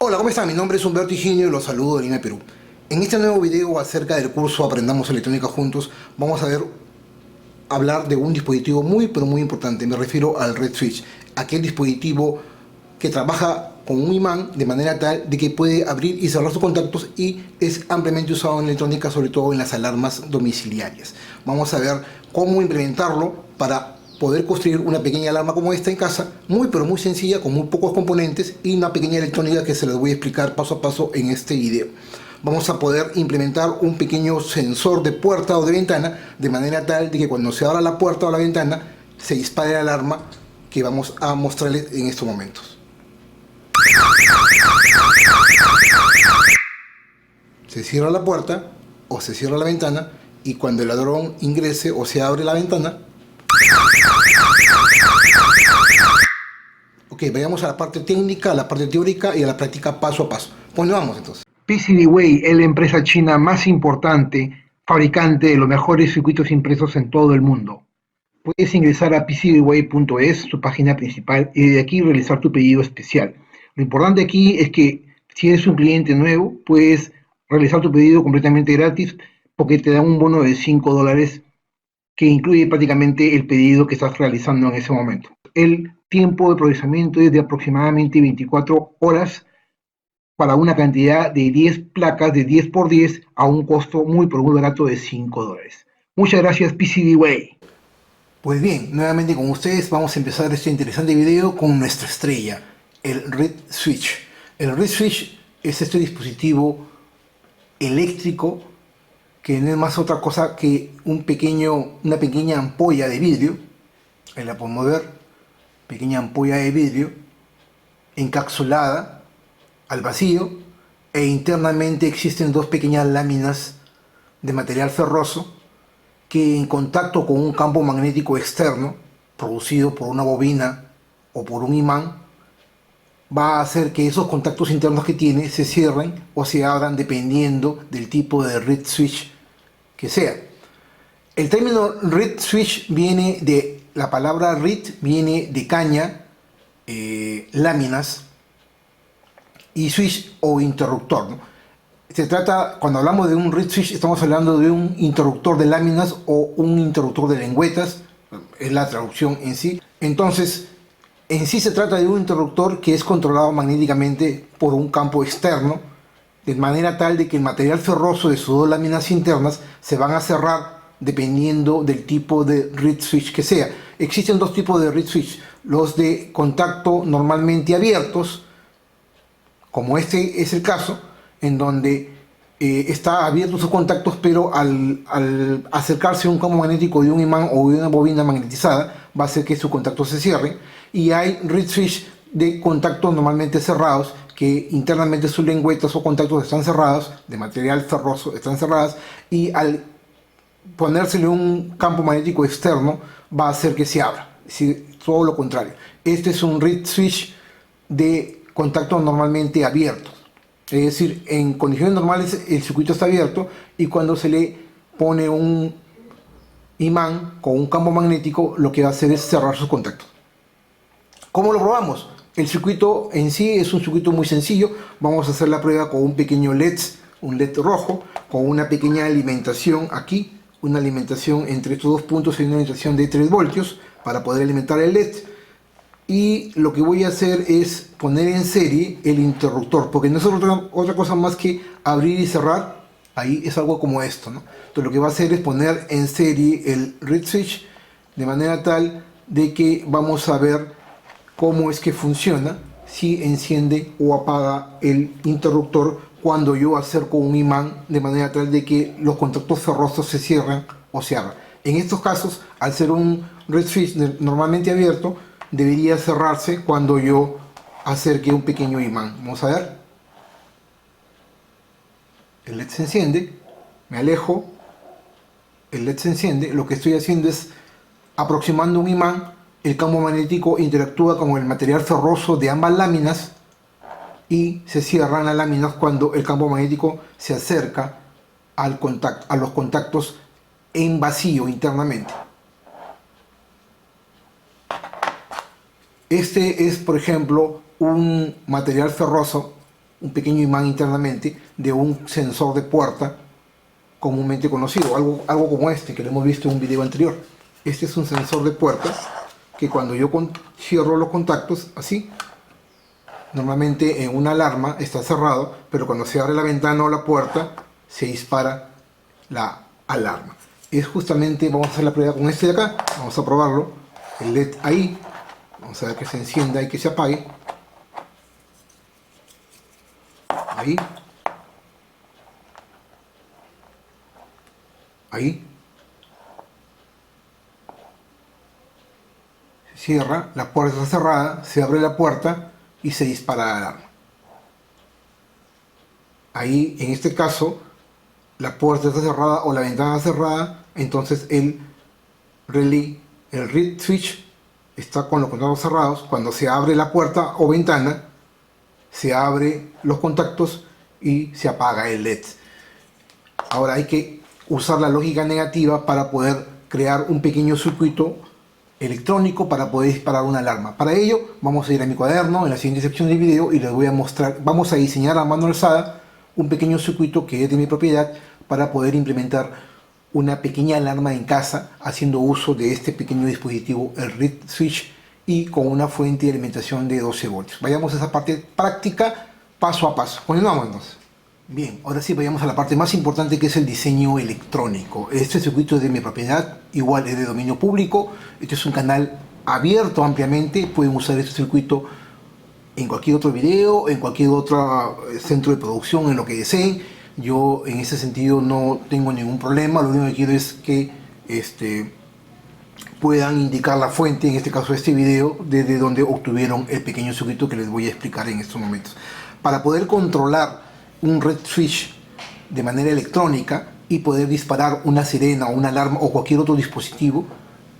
Hola, ¿cómo están? Mi nombre es Humberto Higinio y los saludo de Lima, Perú. En este nuevo video acerca del curso Aprendamos Electrónica Juntos, vamos a hablar de un dispositivo muy pero muy importante. Me refiero al Red Switch, aquel dispositivo que trabaja con un imán de manera tal de que puede abrir y cerrar sus contactos y es ampliamente usado en electrónica, sobre todo en las alarmas domiciliarias. Vamos a ver cómo implementarlo para poder construir una pequeña alarma como esta en casa, muy pero muy sencilla, con muy pocos componentes y una pequeña electrónica que se les voy a explicar paso a paso en este video. Vamos a poder implementar un pequeño sensor de puerta o de ventana, de manera tal de que cuando se abra la puerta o la ventana se dispare la alarma que vamos a mostrarles en estos momentos. Se cierra la puerta o se cierra la ventana y cuando el ladrón ingrese o se abre la ventana. Ok, vayamos a la parte técnica, a la parte teórica y a la práctica paso a paso. Pues vamos entonces. PCBWay es la empresa china más importante, fabricante de los mejores circuitos impresos en todo el mundo. Puedes ingresar a PCBWay.es, su página principal, y de aquí realizar tu pedido especial. Lo importante aquí es que si eres un cliente nuevo, puedes realizar tu pedido completamente gratis porque te dan un bono de $5 que incluye prácticamente el pedido que estás realizando en ese momento. El tiempo de procesamiento es de aproximadamente 24 horas para una cantidad de 10 placas de 10×10 a un costo muy pero muy barato de $5. Muchas gracias PCBWay. Pues bien, nuevamente con ustedes vamos a empezar este interesante video con nuestra estrella, el Red Switch. El Red Switch es este dispositivo eléctrico que no es más otra cosa que una pequeña ampolla de vidrio. Ahí la podemos ver, pequeña ampolla de vidrio encapsulada al vacío, e internamente existen dos pequeñas láminas de material ferroso que, en contacto con un campo magnético externo producido por una bobina o por un imán, va a hacer que esos contactos internos que tiene se cierren o se abran dependiendo del tipo de Red Switch que sea. El término Red Switch viene de la palabra Red, viene de caña, láminas, y switch o interruptor, ¿no? Se trata, cuando hablamos de un Red Switch, estamos hablando de un interruptor de láminas o un interruptor de lengüetas, es la traducción en sí. Entonces, en sí se trata de un interruptor que es controlado magnéticamente por un campo externo, de manera tal de que el material ferroso de sus dos láminas internas se van a cerrar dependiendo del tipo de Red Switch que sea. Existen dos tipos de Red Switch: los de contacto normalmente abiertos, como este es el caso, en donde está abierto sus contactos, pero al acercarse a un campo magnético de un imán o de una bobina magnetizada, va a hacer que sus contactos se cierren. Y hay Red Switch de contactos normalmente cerrados, que internamente sus lengüetas o contactos están cerrados, de material ferroso están cerradas, y al ponérsele un campo magnético externo va a hacer que se abra. Es decir, todo lo contrario. Este es un Red Switch de contactos normalmente abiertos. Es decir, en condiciones normales el circuito está abierto y cuando se le pone un imán con un campo magnético, lo que va a hacer es cerrar sus contactos. ¿Cómo lo probamos? El circuito en sí es un circuito muy sencillo. Vamos a hacer la prueba con un pequeño LED, un LED rojo, con una pequeña alimentación aquí, una alimentación entre estos dos puntos y una alimentación de 3 voltios para poder alimentar el LED. Y lo que voy a hacer es poner en serie el interruptor, porque no es otra cosa más que abrir y cerrar. Ahí es algo como esto, ¿no? Entonces lo que va a hacer es poner en serie el Red Switch de manera tal de que vamos a ver cómo es que funciona, si enciende o apaga el interruptor cuando yo acerco un imán de manera tal de que los contactos ferrosos se cierran o se abran. En estos casos, al ser un Red Switch normalmente abierto, debería cerrarse cuando yo acerque un pequeño imán. Vamos a ver. El LED se enciende, me alejo, el LED se enciende. Lo que estoy haciendo es aproximando un imán, el campo magnético interactúa con el material ferroso de ambas láminas y se cierran las láminas cuando el campo magnético se acerca a los contactos en vacío internamente. Este es, por ejemplo, un material ferroso un pequeño imán internamente de un sensor de puerta comúnmente conocido, algo como este que lo hemos visto en un video anterior. Este es un sensor de puerta que cuando yo cierro los contactos así, normalmente en una alarma está cerrado, pero cuando se abre la ventana o la puerta se dispara la alarma. Es justamente, vamos a hacer la prueba con este de acá, vamos a probarlo, el LED ahí, vamos a ver que se encienda y que se apague, ahí, ahí, se cierra, la puerta está cerrada, se abre la puerta y se dispara la alarma. Ahí, en este caso, la puerta está cerrada o la ventana está cerrada, entonces el relay, el reed switch está con los contactos cerrados. Cuando se abre la puerta o ventana, se abre los contactos y se apaga el LED. Ahora hay que usar la lógica negativa para poder crear un pequeño circuito electrónico para poder disparar una alarma. Para ello vamos a ir a mi cuaderno en la siguiente sección del video y les voy a mostrar, vamos a diseñar a mano alzada un pequeño circuito que es de mi propiedad para poder implementar una pequeña alarma en casa haciendo uso de este pequeño dispositivo, el reed switch, y con una fuente de alimentación de 12 voltios. Vayamos a esa parte práctica paso a paso. Continuamos entonces. Bien, ahora sí vayamos a la parte más importante, que es el diseño electrónico. Este circuito es de mi propiedad, igual es de dominio público. Este es un canal abierto ampliamente, pueden usar este circuito en cualquier otro video, en cualquier otro centro de producción, en lo que deseen. Yo en ese sentido no tengo ningún problema, lo único que quiero es que puedan indicar la fuente, en este caso este video, desde donde obtuvieron el pequeño circuito que les voy a explicar en estos momentos. Para poder controlar un reed switch de manera electrónica y poder disparar una sirena o una alarma o cualquier otro dispositivo,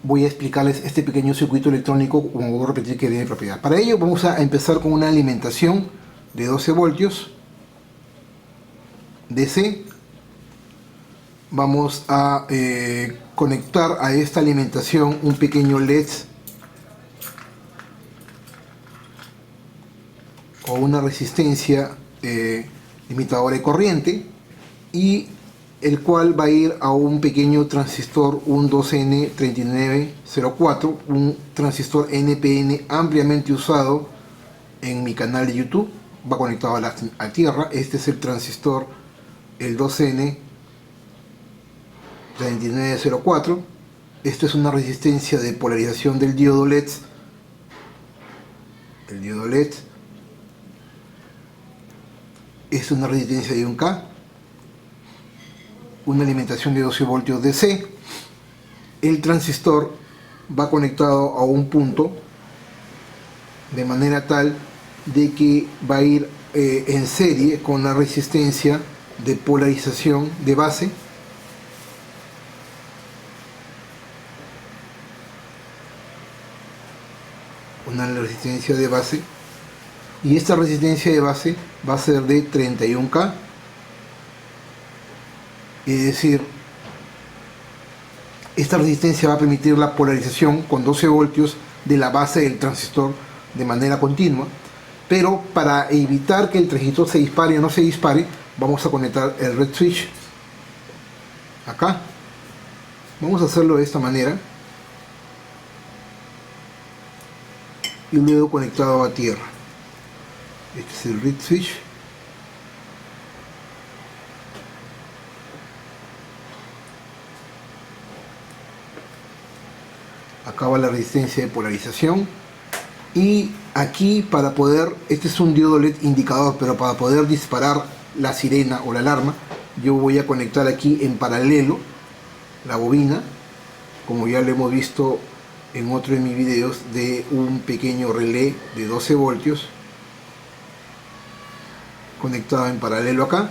voy a explicarles este pequeño circuito electrónico, como voy a repetir, que es de mi propiedad. Para ello vamos a empezar con una alimentación de 12 voltios DC. Vamos a conectar a esta alimentación un pequeño LED o una resistencia limitadora de corriente, y el cual va a ir a un pequeño transistor, un 2N3904, un transistor NPN ampliamente usado en mi canal de YouTube. Va conectado a la tierra. Este es el transistor, el 2N3904. Esto es una resistencia de polarización del diodo LED. El diodo LED es una resistencia de 1K, una alimentación de 12 voltios DC. El transistor va conectado a un punto de manera tal de que va a ir en serie con la resistencia de polarización de base, una resistencia de base, y esta resistencia de base va a ser de 31K, es decir, esta resistencia va a permitir la polarización con 12 voltios de la base del transistor de manera continua. Pero para evitar que el transistor se dispare o no se dispare, vamos a conectar el reed switch acá. Vamos a hacerlo de esta manera y luego conectado a tierra. Este es el reed switch. Acá va la resistencia de polarización. Y aquí, para poder, este es un diodo LED indicador, pero para poder disparar la sirena o la alarma, yo voy a conectar aquí en paralelo la bobina, como ya lo hemos visto en otro de mis videos, de un pequeño relé de 12 voltios conectado en paralelo acá.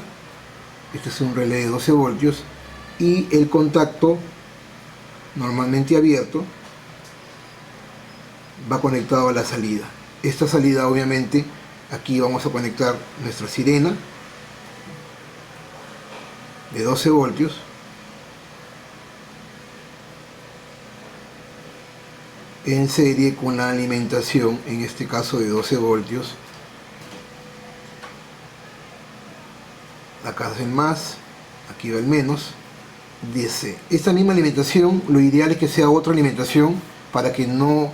Este es un relé de 12 voltios y el contacto normalmente abierto va conectado a la salida. Esta salida, obviamente, aquí vamos a conectar nuestra sirena de 12 voltios en serie con la alimentación, en este caso de 12 voltios acá es el más, aquí va el menos, DC. Esta misma alimentación, lo ideal es que sea otra alimentación para que no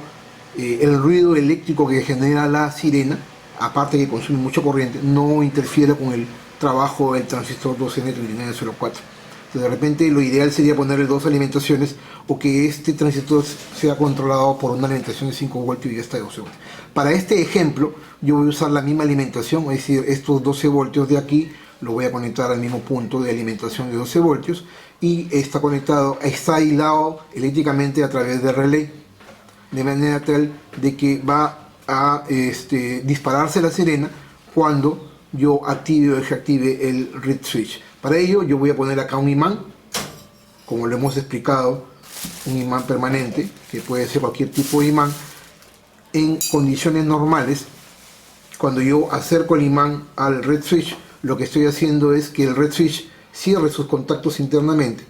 el ruido eléctrico que genera la sirena, aparte que consume mucha corriente, no interfiera con el trabajo del transistor 2N3904. Entonces, de repente lo ideal sería ponerle dos alimentaciones o que este transistor sea controlado por una alimentación de 5 voltios y esta de 12 voltios. Para este ejemplo yo voy a usar la misma alimentación, es decir, estos 12 voltios de aquí lo voy a conectar al mismo punto de alimentación de 12 voltios y está conectado, está aislado eléctricamente a través del relé, de manera tal de que va a dispararse la sirena cuando yo active o desactive el reed switch. Para ello yo voy a poner acá un imán, como lo hemos explicado, un imán permanente, que puede ser cualquier tipo de imán. En condiciones normales, cuando yo acerco el imán al reed switch, lo que estoy haciendo es que el reed switch cierre sus contactos internamente.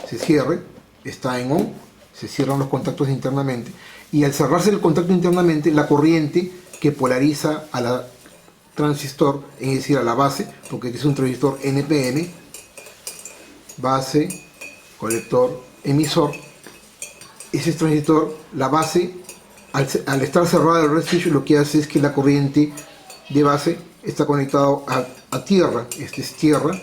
Se cierre, está en on, se cierran los contactos internamente. Y al cerrarse el contacto internamente, la corriente que polariza a la transistor, es decir, a la base, porque este es un transistor NPN, base, colector, emisor. Ese transistor, la base, al estar cerrada el reed switch, lo que hace es que la corriente de base está conectado a tierra. Este es tierra,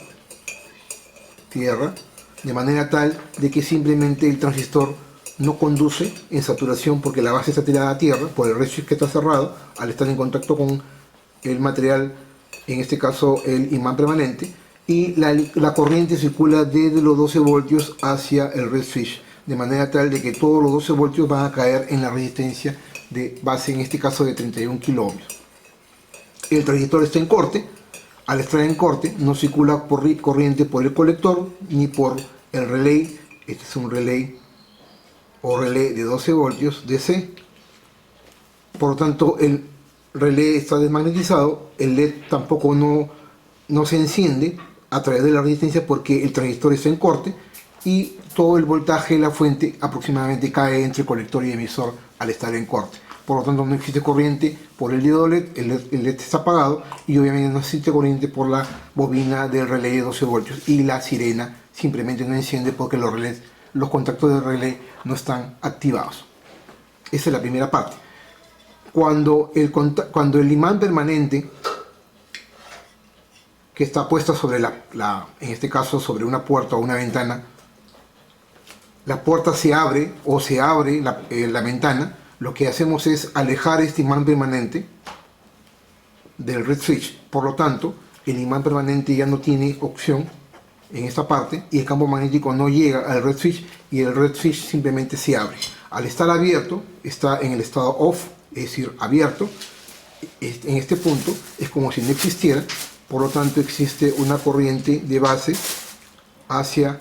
de manera tal de que simplemente el transistor no conduce en saturación porque la base está tirada a tierra por el reed switch que está cerrado al estar en contacto con el material, en este caso el imán permanente, y la corriente circula desde los 12 voltios hacia el reed switch, de manera tal de que todos los 12 voltios van a caer en la resistencia de base, en este caso de 31 kiloohmios. El transistor está en corte. Al estar en corte no circula corriente por el colector ni por el relay. Este es un relay o relé de 12 voltios DC. Por lo tanto el relé está desmagnetizado. El LED tampoco no se enciende a través de la resistencia porque el transistor está en corte y todo el voltaje de la fuente aproximadamente cae entre colector y emisor al estar en corte. Por lo tanto no existe corriente por el diodo LED, el LED está apagado y obviamente no existe corriente por la bobina del relé de 12 voltios y la sirena simplemente no enciende porque los contactos del relé no están activados. Esa es la primera parte. Cuando el imán permanente que está puesto sobre en este caso sobre una puerta o una ventana, la puerta se abre o se abre la ventana, lo que hacemos es alejar este imán permanente del reed switch. Por lo tanto, el imán permanente ya no tiene opción en esta parte y el campo magnético no llega al reed switch y el reed switch simplemente se abre. Al estar abierto, está en el estado off, es decir, abierto. En este punto es como si no existiera, por lo tanto existe una corriente de base hacia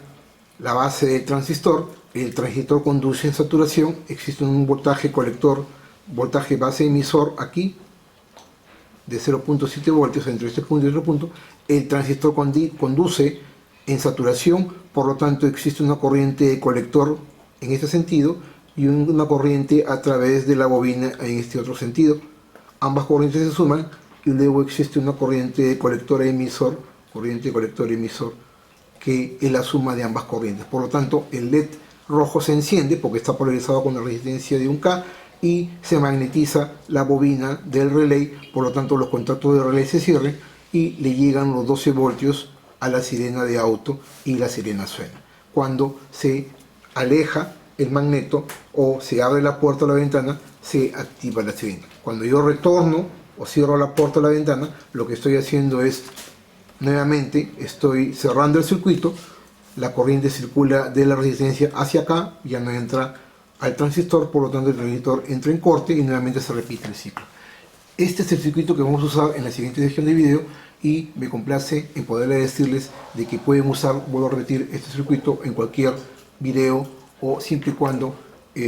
la base del transistor. El transistor conduce en saturación, existe un voltaje colector, voltaje base emisor aquí de 0.7 voltios entre este punto y otro punto. El transistor conduce en saturación, por lo tanto existe una corriente de colector en este sentido y una corriente a través de la bobina en este otro sentido. Ambas corrientes se suman y luego existe una corriente de colector a emisor, que es la suma de ambas corrientes. Por lo tanto, el LED rojo se enciende porque está polarizado con la resistencia de 1K y se magnetiza la bobina del relay, por lo tanto los contactos del relay se cierran y le llegan los 12 voltios a la sirena de auto y la sirena suena. Cuando se aleja el magneto o se abre la puerta o la ventana, se activa la sirena. Cuando yo retorno o cierro la puerta o la ventana, lo que estoy haciendo es nuevamente estoy cerrando el circuito, la corriente circula de la resistencia hacia acá, ya no entra al transistor, por lo tanto el transistor entra en corte y nuevamente se repite el ciclo. Este es el circuito que vamos a usar en la siguiente sección de video y me complace en poderles decirles de que pueden usar, vuelvo a repetir, este circuito en cualquier video o siempre y cuando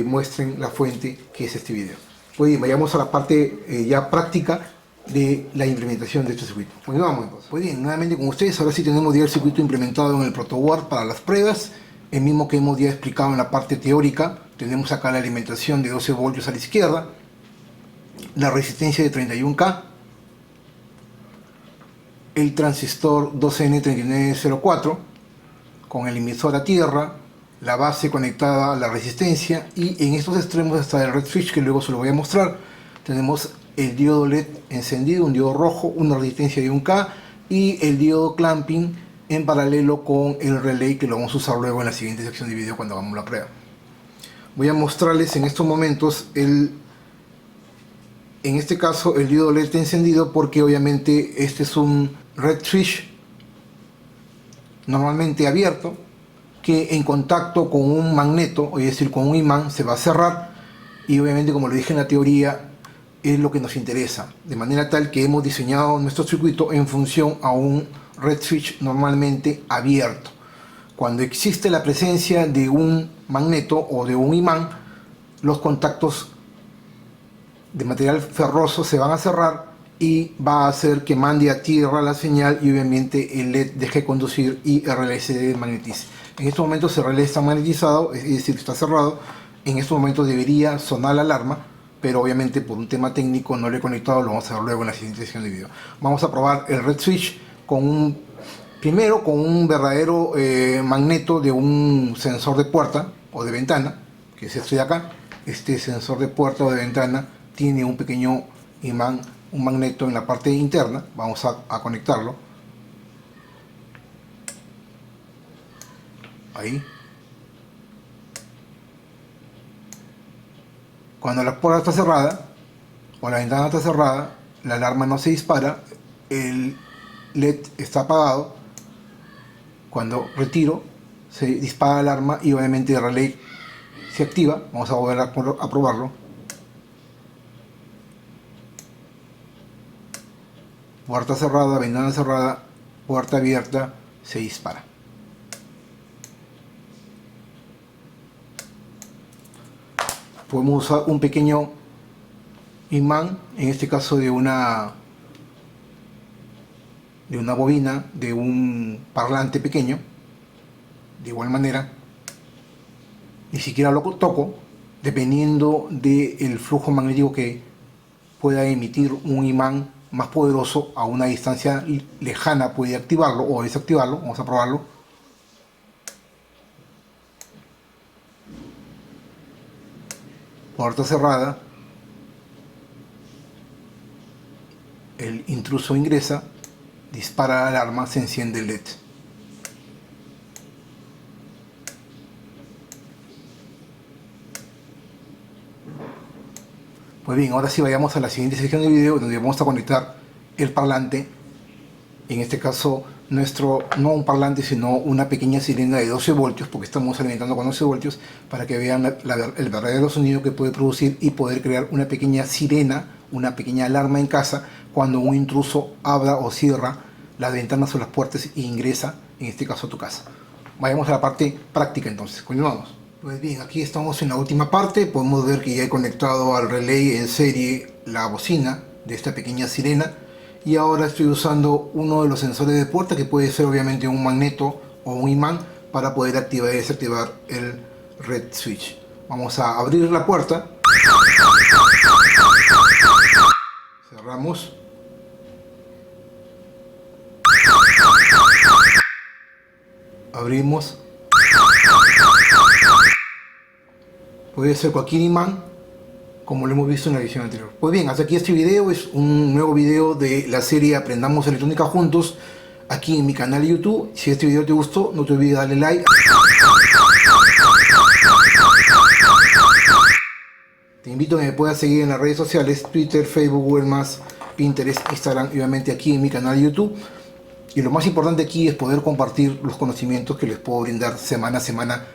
muestren la fuente que es este video. Pues bien, vayamos a la parte ya práctica de la implementación de este circuito. Pues vamos entonces. Pues bien, nuevamente con ustedes, ahora sí tenemos ya el circuito implementado en el protoboard para las pruebas, el mismo que hemos ya explicado en la parte teórica. Tenemos acá la alimentación de 12 voltios a la izquierda, la resistencia de 31K, el transistor 2N3904 con el emisor a tierra, la base conectada a la resistencia, y en estos extremos está el red switch, que luego se lo voy a mostrar. Tenemos el diodo LED encendido, un diodo rojo, una resistencia de 1K, y el diodo clamping en paralelo con el relay, que lo vamos a usar luego en la siguiente sección de video cuando hagamos la prueba. Voy a mostrarles en estos momentos en este caso el diodo LED está encendido, porque obviamente este es un red switch normalmente abierto, que en contacto con un magneto, es decir, con un imán, se va a cerrar, y obviamente, como lo dije en la teoría, es lo que nos interesa, de manera tal que hemos diseñado nuestro circuito en función a un red switch normalmente abierto. Cuando existe la presencia de un magneto o de un imán, los contactos de material ferroso se van a cerrar y va a hacer que mande a tierra la señal, y obviamente el LED deje de conducir y el relay se desmagnetice. En estos momentos el relay está magnetizado, es decir, está cerrado. En estos momentos debería sonar la alarma, pero obviamente por un tema técnico no lo he conectado, lo vamos a ver luego en la siguiente sesión de video. Vamos a probar el red switch primero con un verdadero magneto de un sensor de puerta o de ventana, que es este de acá. Este sensor de puerta o de ventana tiene un pequeño imán, un magneto en la parte interna. Vamos a conectarlo. Ahí. Cuando la puerta está cerrada o la ventana está cerrada, la alarma no se dispara, el LED está apagado. Cuando retiro, se dispara la alarma y obviamente el relay se activa. Vamos a volver a probarlo. Puerta cerrada, ventana cerrada, puerta abierta, se dispara. Podemos usar un pequeño imán, en este caso de una bobina, de un parlante pequeño. De igual manera, ni siquiera lo toco, dependiendo del flujo magnético que pueda emitir un imán más poderoso a una distancia lejana, puede activarlo o desactivarlo. Vamos a probarlo. Puerta cerrada, el intruso ingresa, dispara la alarma, se enciende el LED. Pues bien, ahora sí vayamos a la siguiente sección de video, donde vamos a conectar el parlante. En este caso, no un parlante, sino una pequeña sirena de 12 voltios, porque estamos alimentando con 12 voltios, para que vean el verdadero sonido que puede producir y poder crear una pequeña sirena, una pequeña alarma en casa, cuando un intruso abra o cierra las ventanas o las puertas e ingresa, en este caso, a tu casa. Vayamos a la parte práctica entonces, continuamos. Pues bien, aquí estamos en la última parte. Podemos ver que ya he conectado al relay en serie la bocina de esta pequeña sirena, y ahora estoy usando uno de los sensores de puerta, que puede ser obviamente un magneto o un imán, para poder activar y desactivar el red switch. Vamos a abrir la puerta, cerramos, abrimos. Puede ser cualquier imán, como lo hemos visto en la edición anterior. Pues bien, hasta aquí este video. Es un nuevo video de la serie Aprendamos Electrónica Juntos, aquí en mi canal de YouTube. Si este video te gustó, no te olvides darle like. Te invito a que me puedas seguir en las redes sociales: Twitter, Facebook, Google+, Pinterest, Instagram, y obviamente aquí en mi canal de YouTube. Y lo más importante aquí es poder compartir los conocimientos que les puedo brindar semana a semana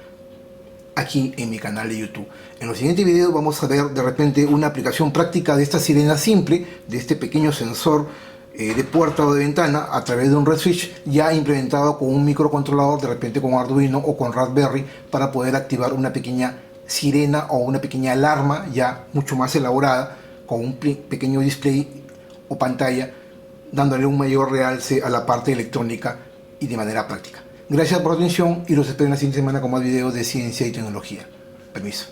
aquí en mi canal de YouTube. En los siguientes videos vamos a ver de repente una aplicación práctica de esta sirena simple, de este pequeño sensor de puerta o de ventana, a través de un red switch ya implementado con un microcontrolador, de repente con Arduino o con Raspberry, para poder activar una pequeña sirena o una pequeña alarma ya mucho más elaborada, con un pequeño display o pantalla, dándole un mayor realce a la parte electrónica y de manera práctica. Gracias por la atención y los espero en la siguiente semana con más videos de ciencia y tecnología. Permiso.